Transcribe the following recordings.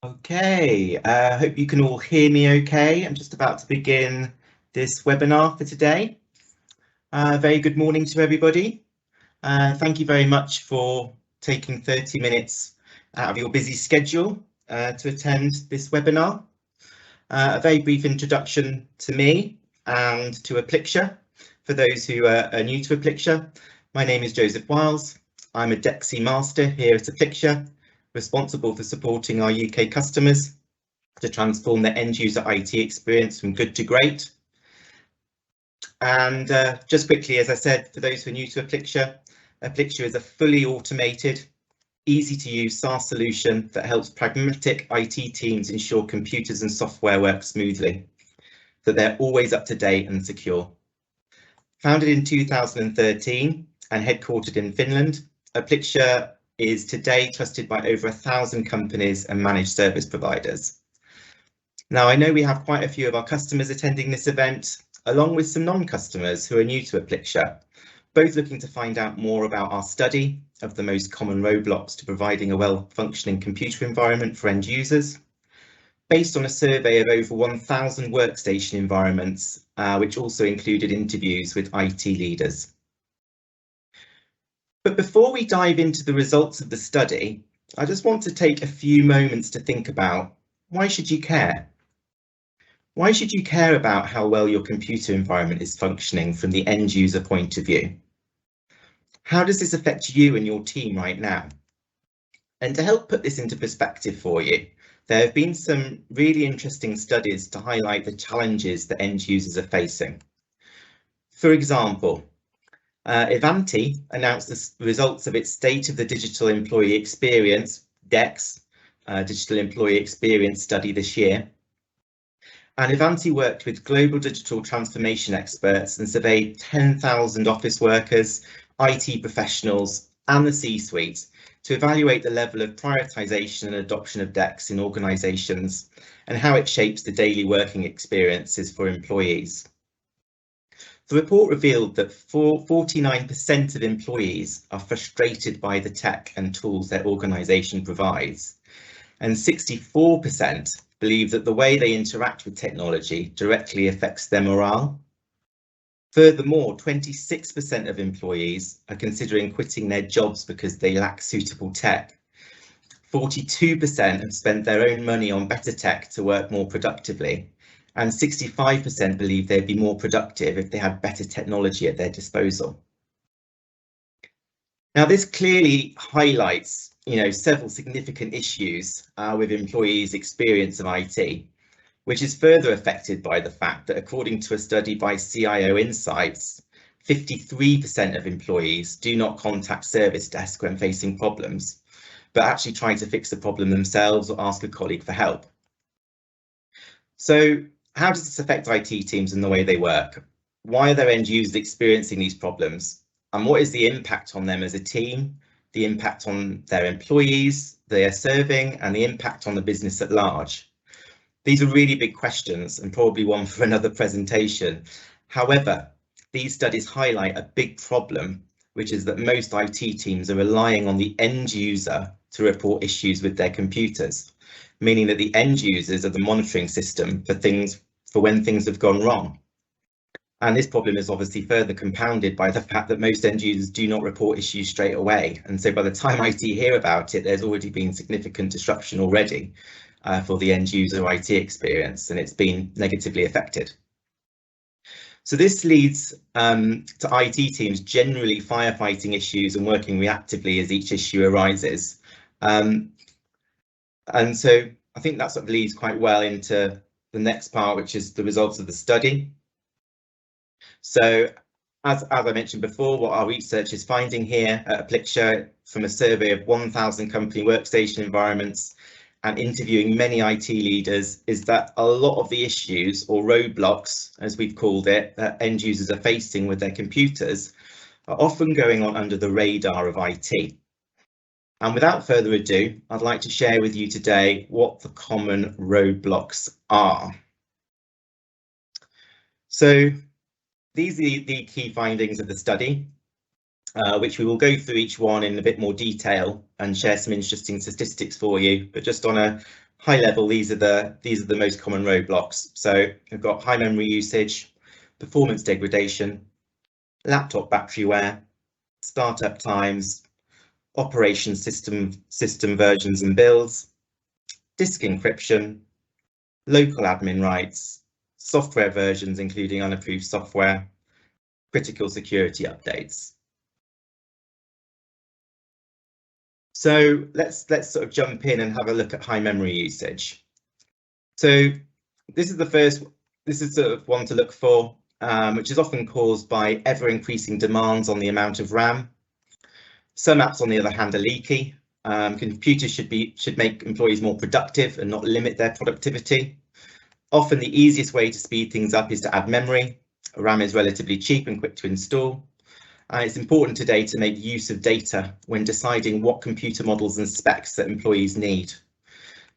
Okay, hope you can all hear me okay. I'm just about to begin this webinar for today. Very good morning to everybody. Thank you very much for taking 30 minutes out of your busy schedule to attend this webinar. A very brief introduction to me and to Applixure. For those who are new to Applixure, my name is Joseph Wiles. I'm a DEXI Master here at Applixure, responsible for supporting our UK customers to transform their end user IT experience from good to great. And just quickly, as I said, for those who are new to Applixure, Applixure is a fully automated, easy to use SaaS solution that helps pragmatic IT teams ensure computers and software work smoothly, that they're always up to date and secure. Founded in 2013 and headquartered in Finland, Applixure is today trusted by over 1,000 companies and managed service providers. Now, I know we have quite a few of our customers attending this event, along with some non-customers who are new to Applixure, both looking to find out more about our study of the most common roadblocks to providing a well-functioning computer environment for end users, based on a survey of over 1,000 workstation environments, which also included interviews with IT leaders. But before we dive into the results of the study, I just want to take a few moments to think about, why should you care? Why should you care about how well your computer environment is functioning from the end user point of view? How does this affect you and your team right now? And to help put this into perspective for you, there have been some really interesting studies to highlight the challenges that end users are facing. For example, Ivanti announced the results of its State of the Digital Employee Experience, DEX, Digital Employee Experience study this year. And Ivanti worked with global digital transformation experts and surveyed 10,000 office workers, IT professionals, and the C-suite to evaluate the level of prioritization and adoption of DEX in organizations and how it shapes the daily working experiences for employees. The report revealed that 49% of employees are frustrated by the tech and tools their organization provides, and 64% believe that the way they interact with technology directly affects their morale. Furthermore, 26% of employees are considering quitting their jobs because they lack suitable tech. 42% have spent their own money on better tech to work more productively, and 65% believe they'd be more productive if they had better technology at their disposal. Now, this clearly highlights, several significant issues with employees' experience of IT, which is further affected by the fact that, according to a study by CIO Insights, 53% of employees do not contact service desk when facing problems, but actually try to fix the problem themselves or ask a colleague for help. So how does this affect IT teams and the way they work? Why are their end users experiencing these problems? And what is the impact on them as a team, the impact on their employees they are serving, and the impact on the business at large? These are really big questions and probably one for another presentation. However, these studies highlight a big problem, which is that most IT teams are relying on the end user to report issues with their computers, meaning that the end users are the monitoring system for when things have gone wrong. And this problem is obviously further compounded by the fact that most end users do not report issues straight away. And so by the time IT hear about it, there's already been significant disruption already for the end user IT experience, and it's been negatively affected. So this leads to IT teams generally firefighting issues and working reactively as each issue arises. And so I think that sort of leads quite well into the next part, which is the results of the study. So as I mentioned before, what our research is finding here at Applixure from a survey of 1,000 company workstation environments and interviewing many IT leaders is that a lot of the issues, or roadblocks, as we've called it, that end users are facing with their computers are often going on under the radar of IT. And without further ado, I'd like to share with you today what the common roadblocks are. So these are the key findings of the study, which we will go through each one in a bit more detail and share some interesting statistics for you. But just on a high level, these are the most common roadblocks. So we've got high memory usage, performance degradation, laptop battery wear, startup times, operation system versions and builds, disk encryption, local admin rights, software versions including unapproved software, critical security updates. So let's sort of jump in and have a look at high memory usage. So this is sort of one to look for, which is often caused by ever increasing demands on the amount of RAM. Some apps, on the other hand, are leaky. Computers should make employees more productive and not limit their productivity. Often the easiest way to speed things up is to add memory. RAM is relatively cheap and quick to install. And it's important today to make use of data when deciding what computer models and specs that employees need.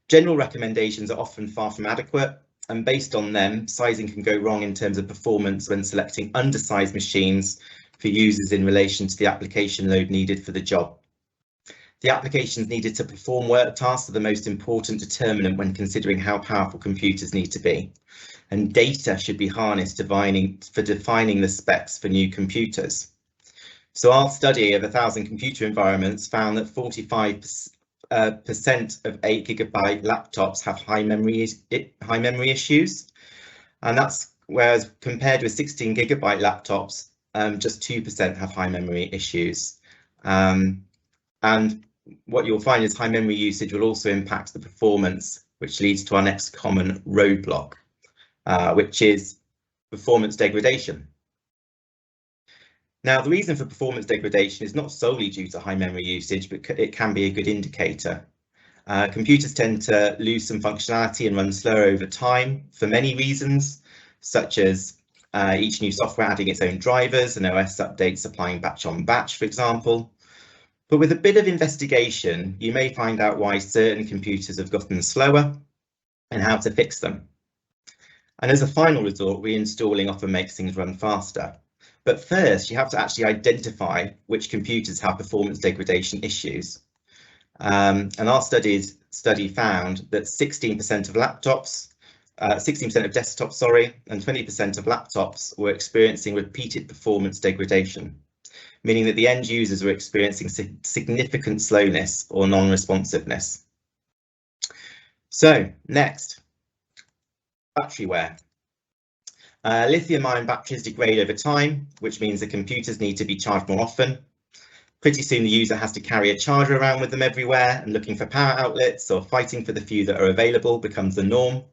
General recommendations are often far from adequate, and based on them, sizing can go wrong in terms of performance when selecting undersized machines for users in relation to the application load needed for the job. The applications needed to perform work tasks are the most important determinant when considering how powerful computers need to be, and data should be harnessed for defining the specs for new computers. So our study of 1,000 computer environments found that 45% of 8 GB laptops have high memory issues, and that's whereas compared with 16 GB laptops, just 2% have high memory issues. And what you'll find is high memory usage will also impact the performance, which leads to our next common roadblock, which is performance degradation. Now, the reason for performance degradation is not solely due to high memory usage, but it can be a good indicator. Computers tend to lose some functionality and run slower over time for many reasons, such as each new software adding its own drivers and OS updates applying batch on batch, for example. But with a bit of investigation, you may find out why certain computers have gotten slower and how to fix them. And as a final resort, reinstalling often makes things run faster. But first, you have to actually identify which computers have performance degradation issues. And our study found that 16% of laptops, 16% of desktops, and 20% of laptops were experiencing repeated performance degradation, meaning that the end users were experiencing significant slowness or non-responsiveness. So next, battery wear. Lithium-ion batteries degrade over time, which means the computers need to be charged more often. Pretty soon the user has to carry a charger around with them everywhere, and looking for power outlets or fighting for the few that are available becomes the norm.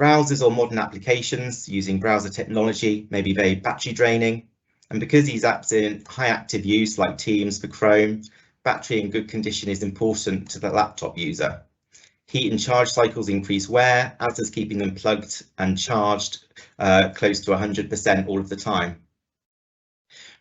Browsers or modern applications using browser technology may be very battery draining, and because these apps are in high active use like Teams for Chrome, battery in good condition is important to the laptop user. Heat and charge cycles increase wear, as does keeping them plugged and charged close to 100% all of the time.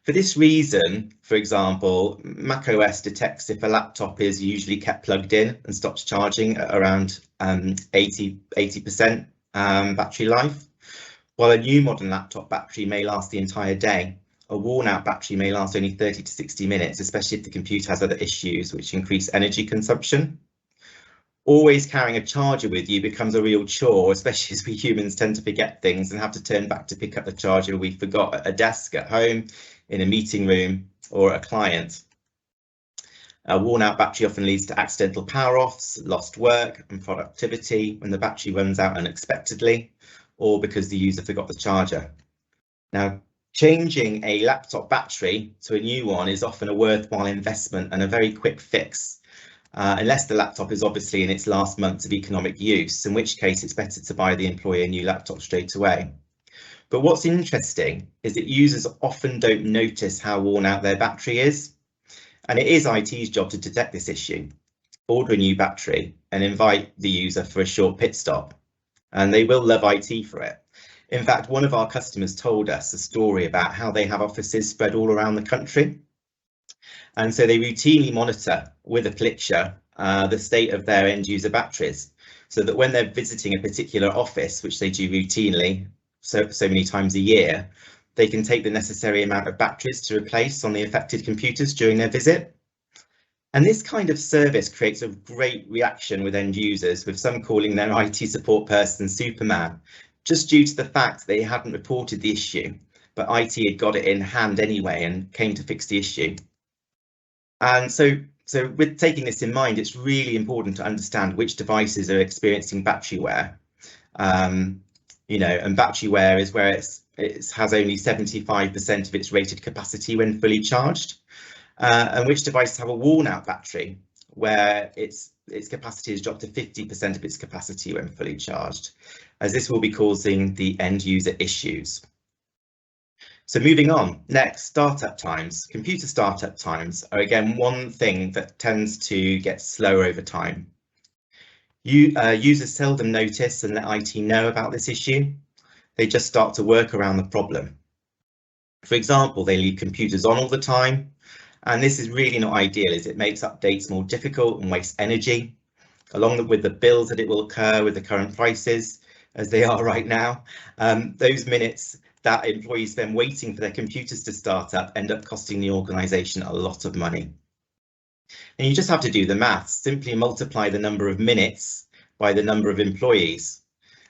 For this reason, for example, macOS detects if a laptop is usually kept plugged in and stops charging at around 80% battery life, while a new modern laptop battery may last the entire day. A worn-out battery may last only 30 to 60 minutes, especially if the computer has other issues which increase energy consumption. Always carrying a charger with you becomes a real chore, especially as we humans tend to forget things and have to turn back to pick up the charger we forgot at a desk at home, in a meeting room, or a client. A worn-out battery often leads to accidental power-offs, lost work and productivity when the battery runs out unexpectedly, or because the user forgot the charger. Now, changing a laptop battery to a new one is often a worthwhile investment and a very quick fix, unless the laptop is obviously in its last months of economic use, in which case it's better to buy the employee a new laptop straight away. But what's interesting is that users often don't notice how worn out their battery is, and it is IT's job to detect this issue, order a new battery and invite the user for a short pit stop, and they will love IT for it. In fact, one of our customers told us a story about how they have offices spread all around the country, and so they routinely monitor with Applixure the state of their end user batteries, so that when they're visiting a particular office, which they do routinely, so many times a year, they can take the necessary amount of batteries to replace on the affected computers during their visit. And this kind of service creates a great reaction with end users, with some calling their IT support person Superman, just due to the fact they hadn't reported the issue, but IT had got it in hand anyway and came to fix the issue. And so with taking this in mind, it's really important to understand which devices are experiencing battery wear. You know, and battery wear is where it has only 75% of its rated capacity when fully charged, and which devices have a worn out battery where its capacity has dropped to 50% of its capacity when fully charged, as this will be causing the end user issues. So moving on, next, startup times. Computer startup times are again one thing that tends to get slower over time. Users seldom notice and let IT know about this issue. They just start to work around the problem. For example, they leave computers on all the time, and this is really not ideal as it makes updates more difficult and wastes energy, along with the bills that it will occur with the current prices as they are right now. Those minutes that employees spend waiting for their computers to start up end up costing the organisation a lot of money. And you just have to do the maths, simply multiply the number of minutes by the number of employees.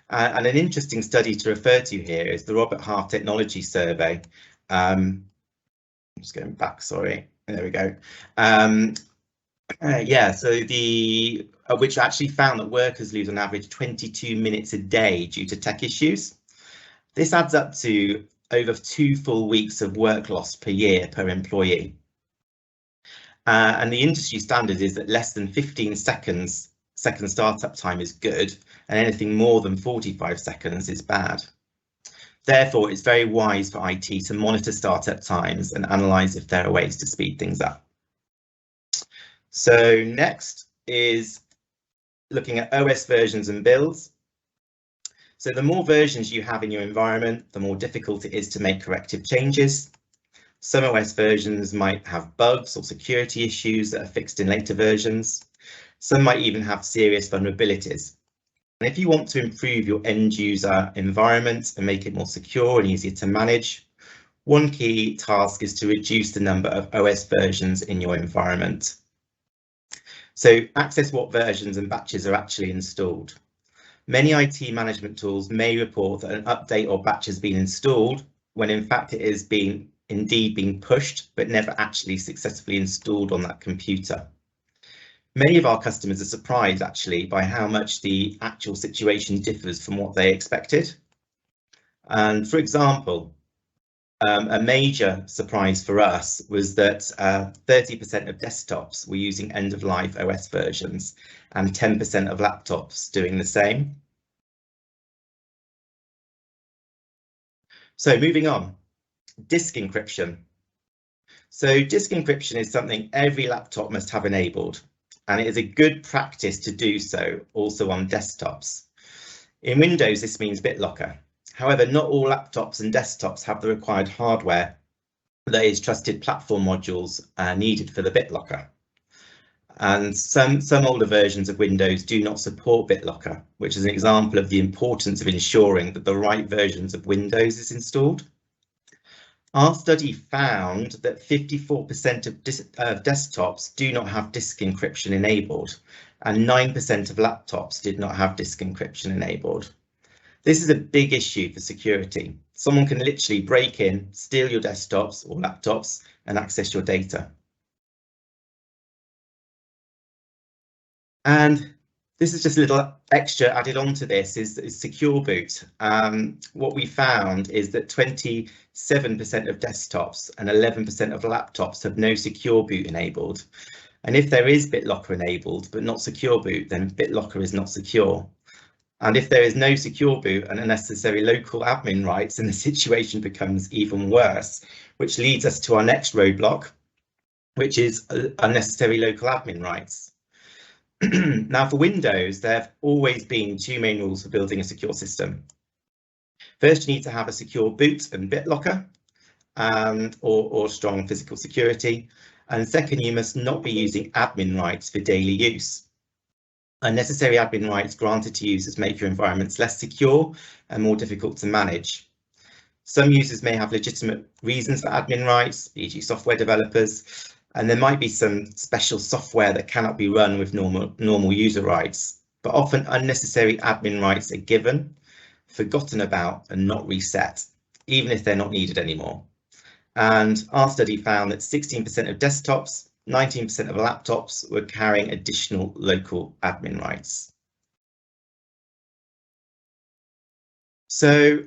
And an interesting study to refer to here is the Robert Half Technology Survey. I'm just going back, sorry, there we go. Yeah, so which actually found that workers lose on average 22 minutes a day due to tech issues. This adds up to over 2 full weeks of work loss per year per employee. And the industry standard is that less than 15 seconds startup time is good, and anything more than 45 seconds is bad. Therefore, it's very wise for IT to monitor startup times and analyse if there are ways to speed things up. So next is looking at OS versions and builds. So the more versions you have in your environment, the more difficult it is to make corrective changes. Some OS versions might have bugs or security issues that are fixed in later versions. Some might even have serious vulnerabilities. And if you want to improve your end user environment and make it more secure and easier to manage, one key task is to reduce the number of OS versions in your environment. So access what versions and batches are actually installed. Many IT management tools may report that an update or batch has been installed when in fact it is indeed being pushed but never actually successfully installed on that computer. Many of our customers are surprised actually by how much the actual situation differs from what they expected. And for example, a major surprise for us was that 30% of desktops were using end-of-life OS versions and 10% of laptops doing the same. So moving on, disk encryption. So disk encryption is something every laptop must have enabled, and it is a good practice to do so also on desktops. In Windows, this means BitLocker. However, not all laptops and desktops have the required hardware, that is, trusted platform modules needed for the BitLocker. And some older versions of Windows do not support BitLocker, which is an example of the importance of ensuring that the right versions of Windows is installed. Our study found that 54% of desktops do not have disk encryption enabled, and 9% of laptops did not have disk encryption enabled. This is a big issue for security. Someone can literally break in, steal your desktops or laptops, and access your data. And this is just a little extra added on to this is secure boot. What we found is that 27% of desktops and 11% of laptops have no secure boot enabled. And if there is BitLocker enabled but not secure boot, then BitLocker is not secure. And if there is no secure boot and unnecessary local admin rights, then the situation becomes even worse, which leads us to our next roadblock, which is unnecessary local admin rights. Now, for Windows, there have always been 2 main rules for building a secure system. First, you need to have a secure boot and BitLocker, or strong physical security. And second, you must not be using admin rights for daily use. Unnecessary admin rights granted to users make your environments less secure and more difficult to manage. Some users may have legitimate reasons for admin rights, e.g. software developers, And there might be some special software that cannot be run with normal user rights, but often unnecessary admin rights are given, forgotten about and not reset, even if they're not needed anymore. And our study found that 16% of desktops, 19% of laptops were carrying additional local admin rights. So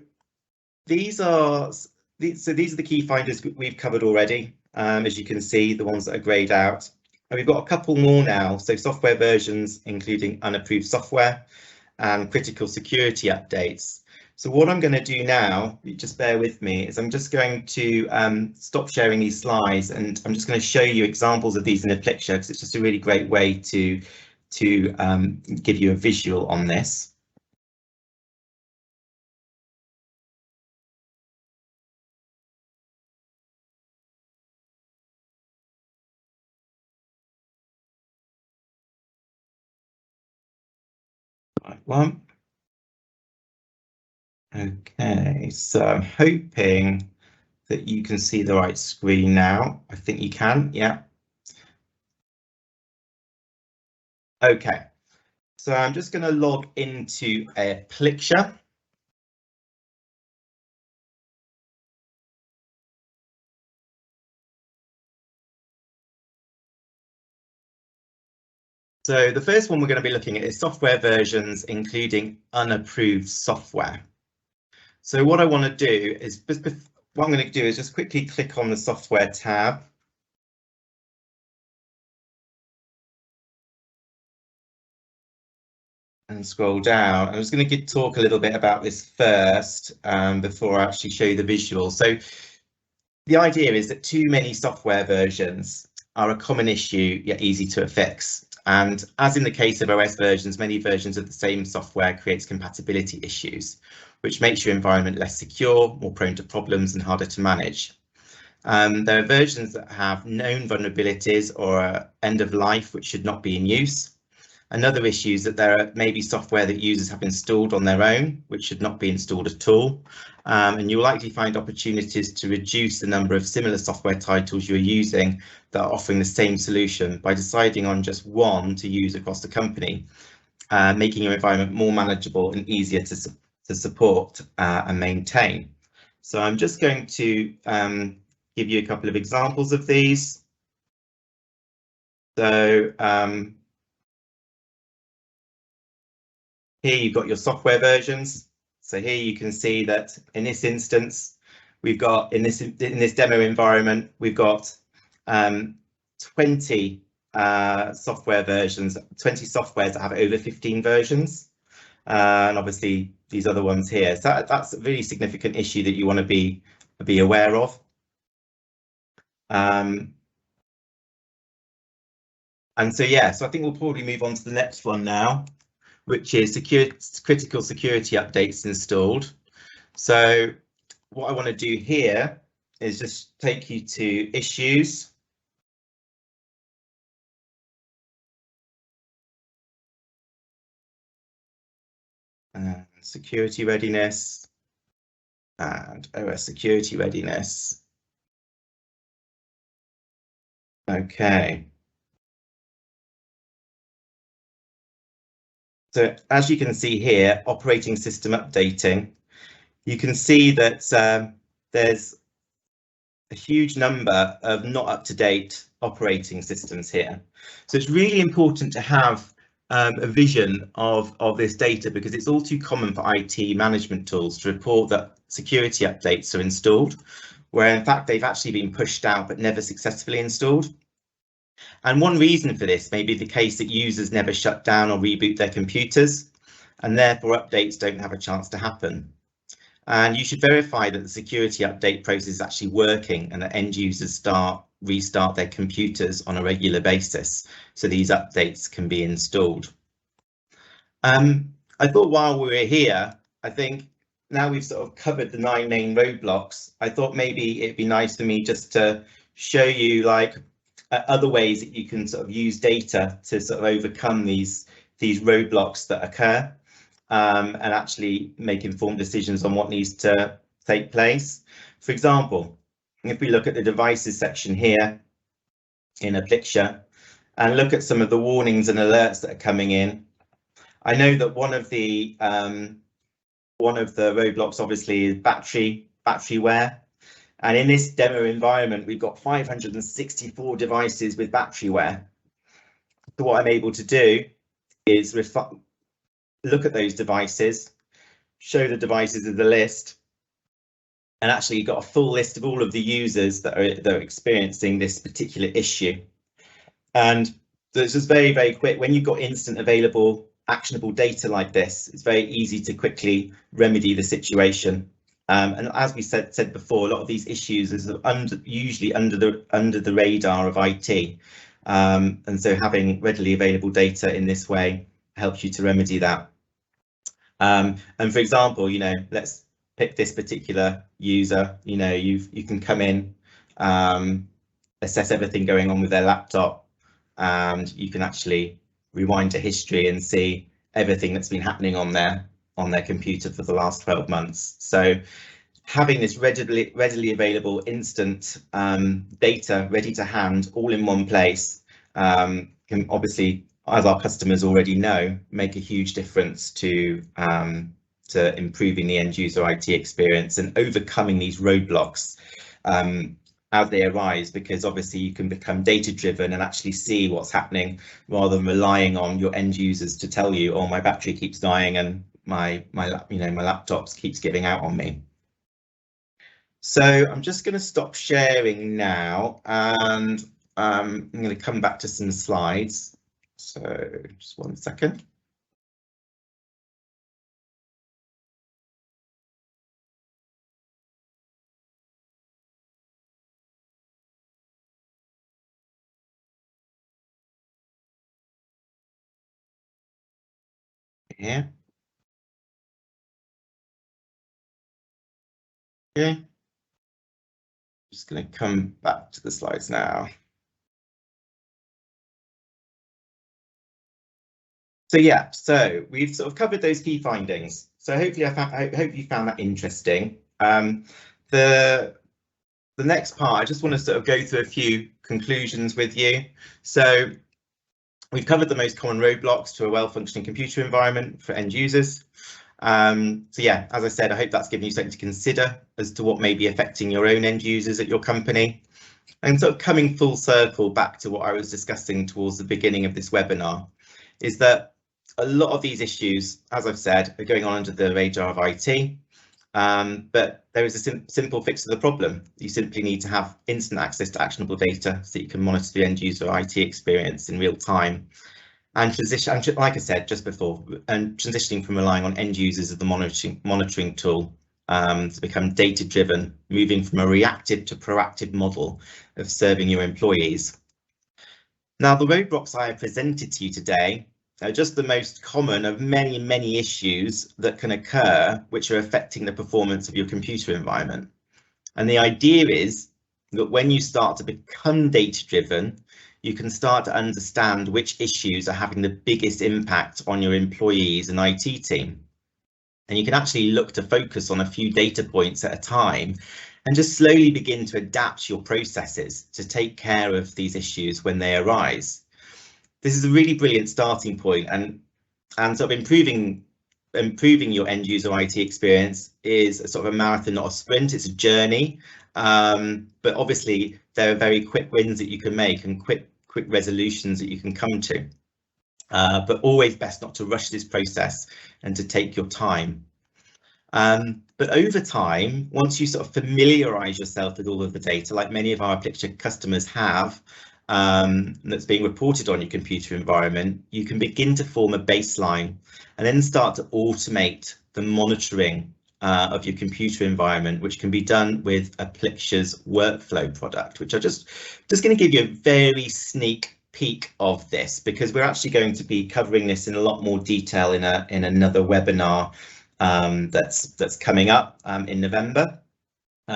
these are the key findings we've covered already. As you can see, the ones that are greyed out. And we've got a couple more now. So software versions, including unapproved software and critical security updates. So what I'm going to do now, just bear with me, is I'm just going to stop sharing these slides, and I'm just going to show you examples of these in Applixure, because it's just a really great way to give you a visual on this. Right one. Okay, so I'm hoping that you can see the right screen now. I think you can, yeah. Okay, so I'm just going to log into Applixure. So the first one we're going to be looking at is software versions, including unapproved software. So what I want to do is, what I'm going to do is just quickly click on the software tab. And scroll down. I'm just going to talk a little bit about this first before I actually show you the visual. So the idea is that too many software versions are a common issue, yet easy to fix. And as in the case of OS versions, many versions of the same software creates compatibility issues, which makes your environment less secure, more prone to problems and harder to manage. There are versions that have known vulnerabilities or end of life, which should not be in use. Another issue is that there may be software that users have installed on their own, which should not be installed at all. And you'll likely find opportunities to reduce the number of similar software titles you're using that are offering the same solution by deciding on just one to use across the company, making your environment more manageable and easier to support and maintain. So I'm just going to give you a couple of examples of these. So here you've got your software versions. So here you can see that in this instance, we've got in this demo environment, we've got 20 software versions, 20 softwares that have over 15 versions. And obviously these other ones here. So that's a really significant issue that you want to be aware of. And so, yeah, so I think we'll probably move on to the next one now, which is critical security updates installed. So what I want to do here is just take you to issues. And security readiness and OS security readiness. Okay. So as you can see here, operating system updating, you can see that there's a huge number of not up-to-date operating systems here. So it's really important to have a vision of this data, because it's all too common for IT management tools to report that security updates are installed, where in fact they've actually been pushed out but never successfully installed. And one reason for this may be the case that users never shut down or reboot their computers, and therefore updates don't have a chance to happen. And you should verify that the security update process is actually working and that end users restart their computers on a regular basis, so these updates can be installed. I thought while we were here, I think now we've sort of covered the 9 main roadblocks, I thought maybe it'd be nice for me just to show you like other ways that you can sort of use data to sort of overcome these roadblocks that occur. And actually make informed decisions on what needs to take place. For example, if we look at the devices section here, in Applixure and look at some of the warnings and alerts that are coming in. I know that one of the roadblocks obviously is battery wear. And in this demo environment, we've got 564 devices with battery wear. So what I'm able to do is look at those devices, show the devices as a list, and actually you've got a full list of all of the users that are experiencing this particular issue. And this is very, very quick. When you've got instant available, actionable data like this, it's very easy to quickly remedy the situation. And as we said before, a lot of these issues is usually under the radar of IT. And so having readily available data in this way helps you to remedy that. And for example, let's pick this particular user. You can come in, assess everything going on with their laptop, and you can actually rewind to history and see everything that's been happening on their computer for the last 12 months. So having this readily available instant data ready to hand all in one place can obviously, as our customers already know, make a huge difference to improving the end user IT experience and overcoming these roadblocks as they arise, because obviously you can become data driven and actually see what's happening rather than relying on your end users to tell you, oh, my battery keeps dying and my laptop keeps giving out on me. So I'm just going to stop sharing now, and I'm going to come back to some slides. So just 1 second. Here. Okay. Just going to come back to the slides now. So yeah, so we've sort of covered those key findings. So hopefully I hope you found that interesting. The next part, I just want to sort of go through a few conclusions with you. So we've covered the most common roadblocks to a well-functioning computer environment for end users. So yeah, as I said, I hope that's given you something to consider as to what may be affecting your own end users at your company. And sort of coming full circle back to what I was discussing towards the beginning of this webinar, is that a lot of these issues, as I've said, are going on under the radar of IT. But there is a simple fix to the problem. You simply need to have instant access to actionable data so you can monitor the end user IT experience in real time. And transition, like I said just before, and transitioning from relying on end users as the monitoring tool to become data driven, moving from a reactive to proactive model of serving your employees. Now, the roadblocks I have presented to you today are just the most common of many, many issues that can occur which are affecting the performance of your computer environment. And the idea is that when you start to become data driven, you can start to understand which issues are having the biggest impact on your employees and IT team. And you can actually look to focus on a few data points at a time and just slowly begin to adapt your processes to take care of these issues when they arise. This is a really brilliant starting point, and sort of improving your end user IT experience is a sort of a marathon, not a sprint. It's a journey, but obviously there are very quick wins that you can make and quick resolutions that you can come to. But always best not to rush this process and to take your time. But over time, once you sort of familiarise yourself with all of the data, like many of our Applixure customers have, that's being reported on your computer environment, you can begin to form a baseline and then start to automate the monitoring of your computer environment, which can be done with Applixure's workflow product, which I'm just going to give you a very sneak peek of this, because we're actually going to be covering this in a lot more detail in another webinar that's coming up in November.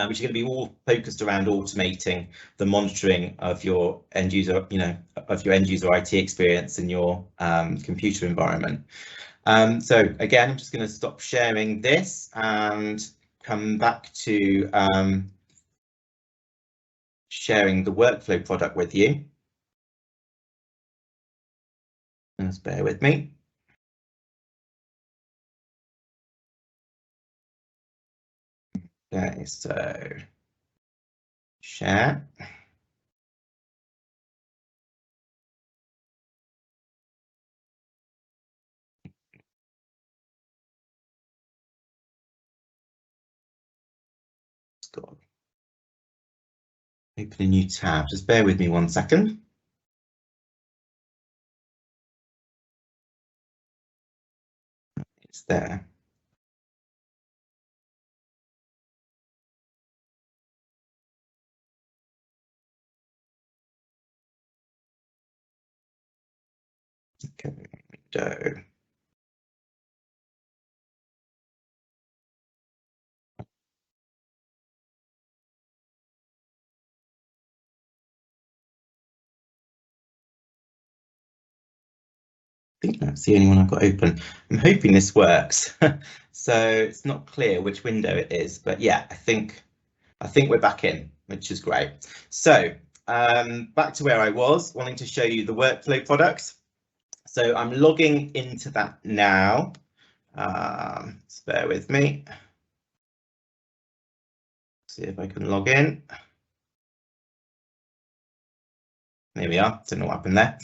Which is going to be all focused around automating the monitoring of your end user, IT experience in your computer environment. So again, I'm just going to stop sharing this and come back to sharing the workflow product with you. Just bear with me. Okay, so share. Open a new tab. Just bear with me 1 second. It's there. Okay, window. I think that's the only one I've got open. I'm hoping this works. So it's not clear which window it is, but yeah, I think we're back in, which is great. So back to where I was, wanting to show you the workflow product. So I'm logging into that now. Just bear with me. See if I can log in. There we are. Don't know what happened there.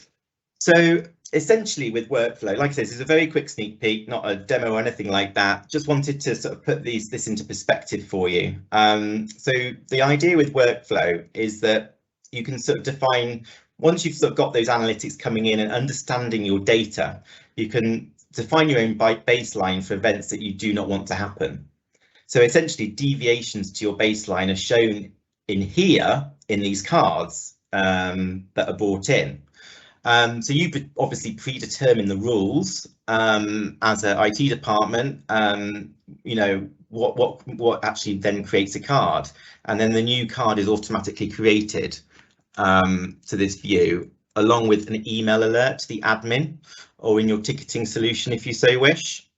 So essentially with workflow, like I said, this is a very quick sneak peek, not a demo or anything like that. Just wanted to sort of put this into perspective for you. So the idea with workflow is that you can sort of define, once you've sort of got those analytics coming in and understanding your data, you can define your own baseline for events that you do not want to happen. So essentially deviations to your baseline are shown in here in these cards that are brought in. So you obviously predetermine the rules as an IT department, you know, what actually then creates a card, and then the new card is automatically created to this view, along with an email alert to the admin, or in your ticketing solution if you so wish.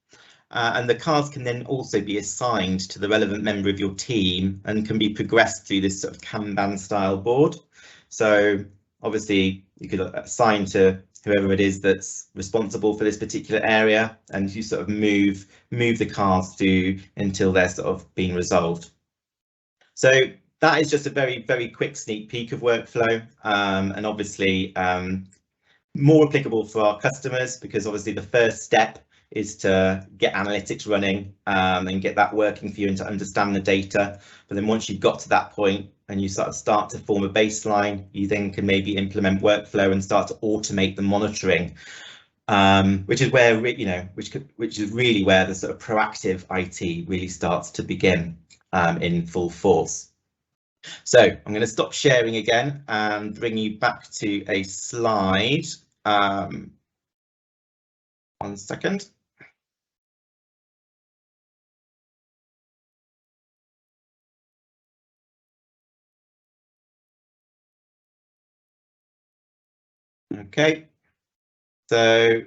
And the cards can then also be assigned to the relevant member of your team and can be progressed through this sort of Kanban style board. So obviously you could assign to whoever it is that's responsible for this particular area, and you sort of move the cards through until they're sort of being resolved. So that is just a very, very quick sneak peek of workflow, and obviously more applicable for our customers, because obviously the first step is to get analytics running and get that working for you and to understand the data. But then once you've got to that point and you sort of start to form a baseline, you then can maybe implement workflow and start to automate the monitoring, which is where, you know, which is really where the sort of proactive IT really starts to begin in full force. So I'm going to stop sharing again and bring you back to a slide. 1 second. Okay, so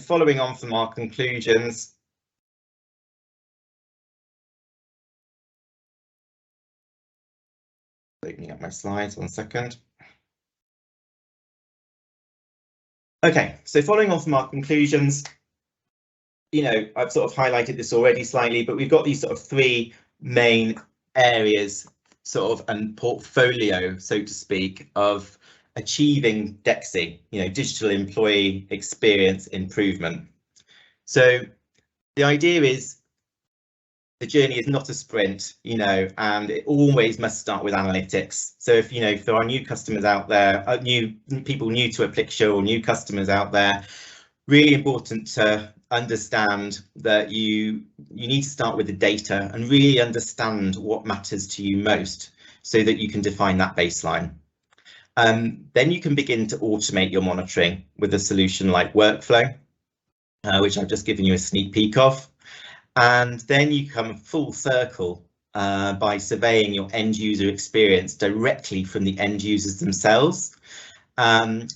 following on from our conclusions, opening up my slides, 1 second. Okay, so following on from our conclusions, you know, I've sort of highlighted this already slightly, but we've got these sort of 3 main areas, sort of, and portfolio, so to speak, of achieving DEXI, you know, digital employee experience improvement. So the idea is the journey is not a sprint, you know, and it always must start with analytics. So if, you know, if there are new customers out there, people new to Applixure or new customers out there, really important to understand that you need to start with the data and really understand what matters to you most so that you can define that baseline. Then you can begin to automate your monitoring with a solution like Workflow, which I've just given you a sneak peek of. And then you come full circle by surveying your end user experience directly from the end users themselves,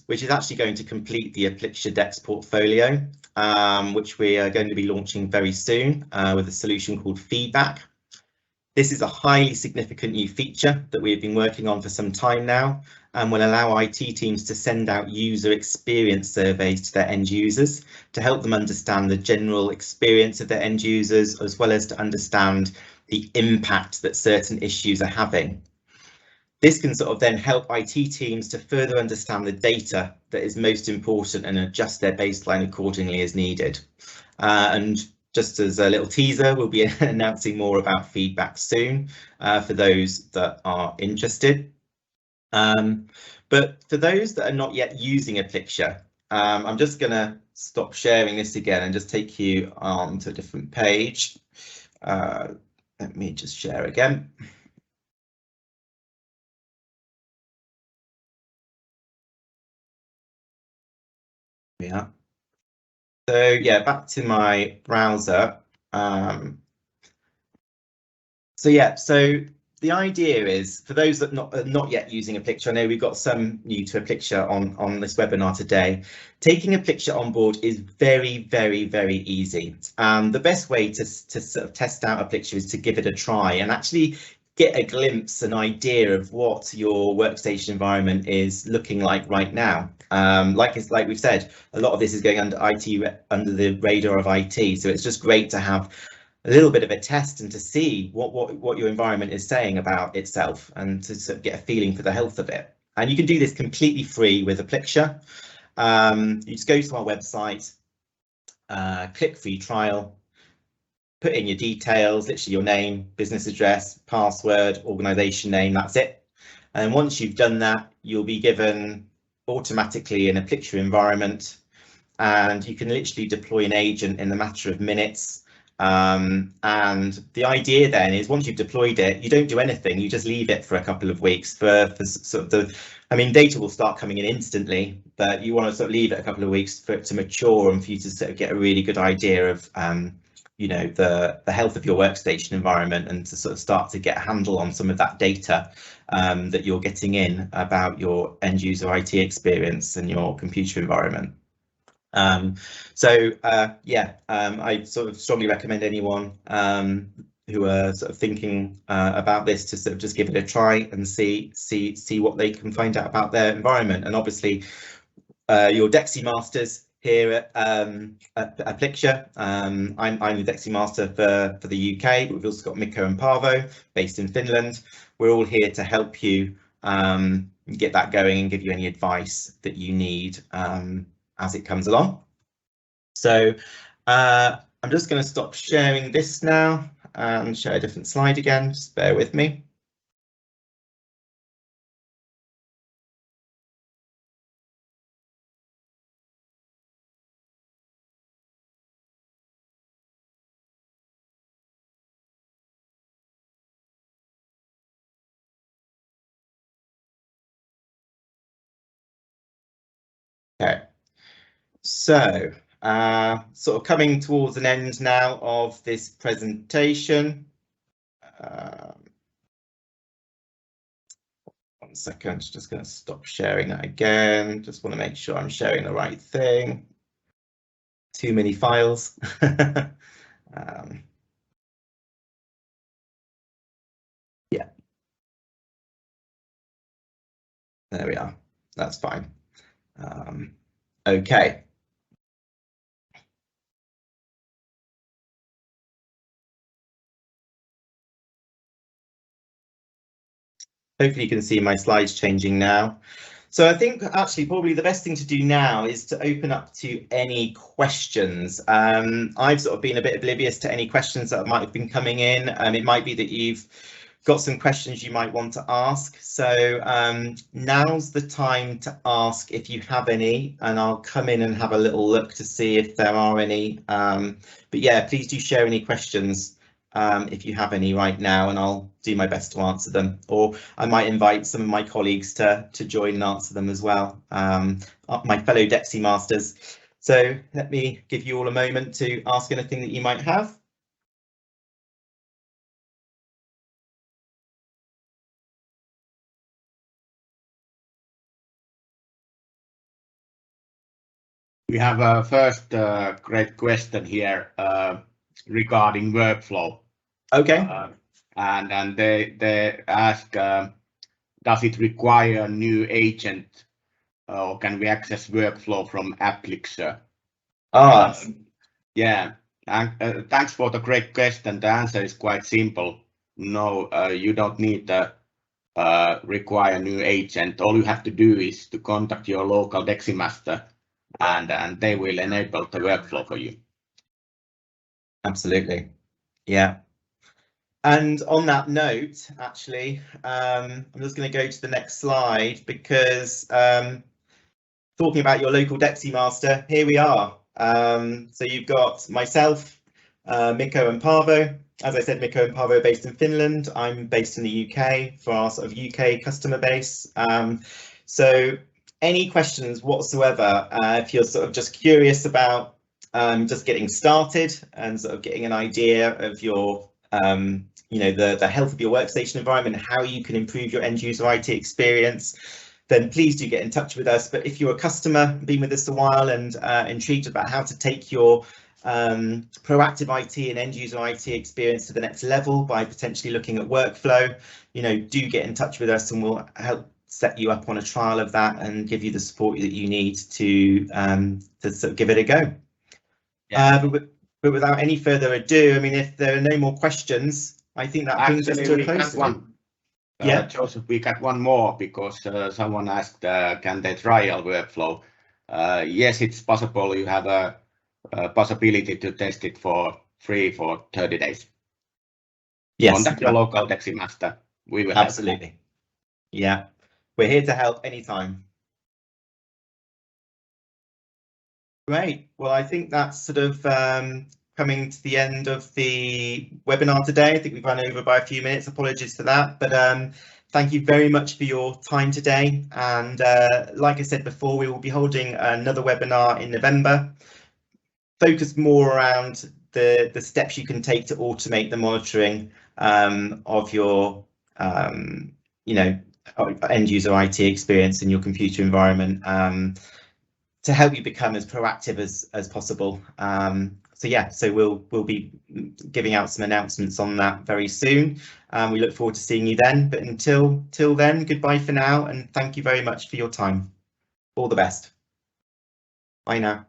which is actually going to complete the Applixure DEX portfolio, which we are going to be launching very soon with a solution called Feedback. This is a highly significant new feature that we've been working on for some time now, and will allow IT teams to send out user experience surveys to their end users to help them understand the general experience of their end users, as well as to understand the impact that certain issues are having. This can sort of then help IT teams to further understand the data that is most important and adjust their baseline accordingly as needed. And just as a little teaser, we'll be announcing more about feedback soon for those that are interested. But for those that are not yet using Applixure, I'm just going to stop sharing this again and just take you on to a different page. Let me just share again. Yeah. So yeah, back to my browser. So the idea is, for those that are not yet using Applixure, I know we've got some new to Applixure on this webinar today. Taking Applixure on board is very, very, very easy. The best way to sort of test out Applixure is to give it a try and actually get a glimpse, an idea of what your workstation environment is looking like right now. Like we've said, a lot of this is going under the radar of IT, so it's just great to have a little bit of a test and to see what your environment is saying about itself and to sort of get a feeling for the health of it. And you can do this completely free with Applixure. You just go to our website, click free trial, put in your details, literally your name, business address, password, organization name, that's it. And once you've done that, you'll be given automatically an Applixure environment, and you can literally deploy an agent in a matter of minutes. And the idea then is, once you've deployed it, you don't do anything, you just leave it for a couple of weeks for sort of data will start coming in instantly, but you want to sort of leave it a couple of weeks for it to mature and for you to sort of get a really good idea of the health of your workstation environment, and to sort of start to get a handle on some of that data that you're getting in about your end user IT experience and your computer environment. I sort of strongly recommend anyone who are sort of thinking about this to sort of just give it a try and see what they can find out about their environment. And obviously, your Dexy Masters here at Applixure. I'm the Dexy Master for the UK, but we've also got Mikko and Paavo based in Finland. We're all here to help you get that going and give you any advice that you need as it comes along. So I'm just going to stop sharing this now and share a different slide again. Just bear with me. Okay, so sort of coming towards an end now of this presentation. 1 second, just going to stop sharing that again. Just want to make sure I'm sharing the right thing. Too many files. Yeah. There we are. That's fine. Okay. Hopefully you can see my slides changing now. So I think actually probably the best thing to do now is to open up to any questions. I've sort of been a bit oblivious to any questions that might have been coming in. It might be that you've got some questions you might want to ask. So now's the time to ask if you have any, and I'll come in and have a little look to see if there are any. But yeah, please do share any questions if you have any right now, and I'll do my best to answer them, or I might invite some of my colleagues to join and answer them as well, my fellow Dexy Masters. So let me give you all a moment to ask anything that you might have. We have a first great question here regarding workflow. Okay. And they ask does it require a new agent, or can we access workflow from Applixure? Yeah, and thanks for the great question. The answer is quite simple. No, you don't need to require new agent. All you have to do is to contact your local Deximaster, and they will enable the workflow for you. Absolutely, yeah. And on that note, actually, I'm just going to go to the next slide because talking about your local Deximaster, here we are. So you've got myself, Mikko and Paavo. As I said, Mikko and Paavo are based in Finland. I'm based in the UK for our sort of UK customer base. So any questions whatsoever, if you're sort of just curious about just getting started and sort of getting an idea of your you know, the health of your workstation environment, how you can improve your end user IT experience, then please do get in touch with us. But if you're a customer, been with us a while and intrigued about how to take your proactive IT and end user IT experience to the next level by potentially looking at workflow, you know, do get in touch with us and we'll help set you up on a trial of that and give you the support that you need to sort of give it a go. Yeah. But without any further ado, I mean, if there are no more questions, I think that brings us to a close. Yeah, Joseph, we got one more because someone asked, can they trial workflow? Yes, it's possible. You have a possibility to test it for free for 30 days. Yes. Contact your local Deximaster. We will absolutely help. Yeah, we're here to help anytime. Great. Well, I think that's sort of coming to the end of the webinar today. I think we've run over by a few minutes. Apologies for that, but thank you very much for your time today. And like I said before, we will be holding another webinar in November, focused more around the steps you can take to automate the monitoring of your you know, end user IT experience in your computer environment, to help you become as proactive as possible. So yeah, so we'll be giving out some announcements on that very soon. We look forward to seeing you then, but until then, goodbye for now, and thank you very much for your time. All the best. Bye now.